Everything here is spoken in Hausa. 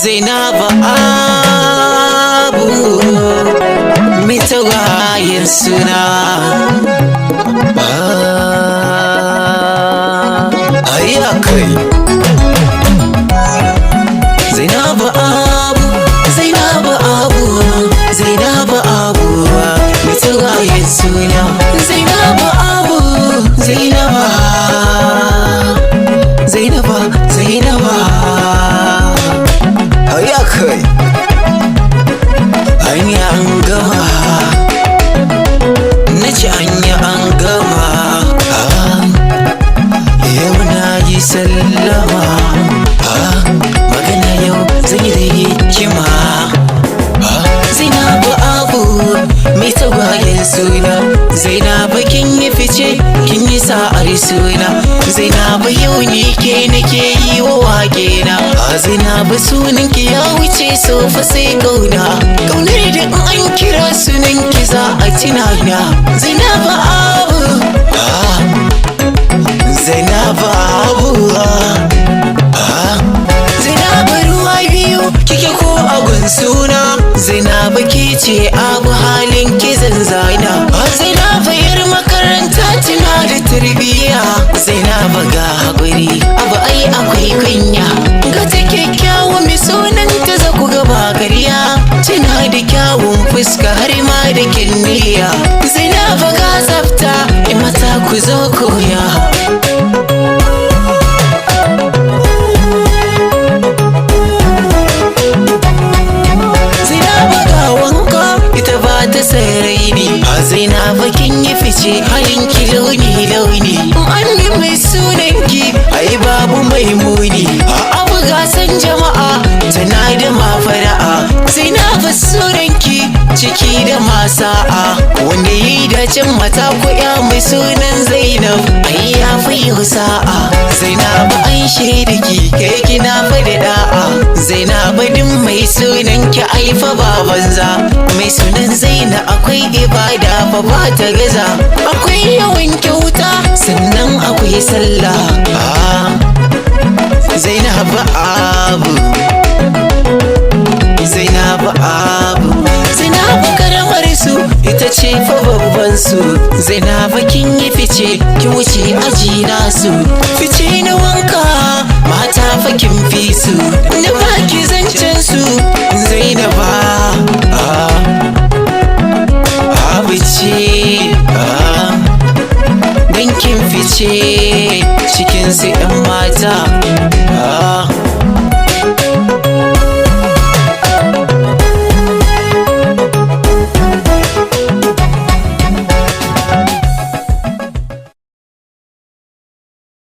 Zainabu Abu mai tagwayen suna. Ayya kai Zainabu Abu, Zainabu Abu, Zainabu Abu mai tagwayen suna. Zainabu Abu, Zainaba, Zainaba, Zainaba. Ayya kai anya an gama, nace anya an gama. Yau na yi sallama, magana yau zan yi da hikima. Zainabu Abu mai tagwayen suna. Zainabu kin yi fice, kin yi sa'ar suna. Zainabu yau ni ke nake yi wa wake na. Zainabu sunan ki ya wuce so fa sai kauna. Kaunar da in an kira sunan ki za a tunana. Zainabu Abu, Zainabu Abu, Zainabu ruwa biyu kike ko agun suna. Zainabu ke ce Abu halin ki zanzana. Zainabu yar makaranta tana da tarbiyya. Zainabu ga haƙuri abu ai akwai kunya. Ga ta kyakkyawa mai sunan ta za ku gaba karya. Tana da kyawun fuska har ma da kinniya. Zainabu ga tsafta in mata ku zo koya. Zainabu kin yi fice halin ki launi launi. An yi mai sunan ki ai babu mai muni. Abu gasan jama'a tana da mafara'a. Zainabu sunan ki ciki da masa'a. Wanda yi dacin mata ku ya mai sunan Zainab ai ya fi sa'a. Zainabu an shaida ki kai kina fada da'a. Zainabu din mai sunan ki ai fa ba banza. Mai sunan Zainab akwai ibada fa ba ta gaza. Akwai yawan kyauta sannan akwai sallah. Zainabu Abu, Zainabu Abu, Zainabu karamar su ita ce fa babban su. Zainabu kin yi fice kin wuce aji nasu. Fice na wanka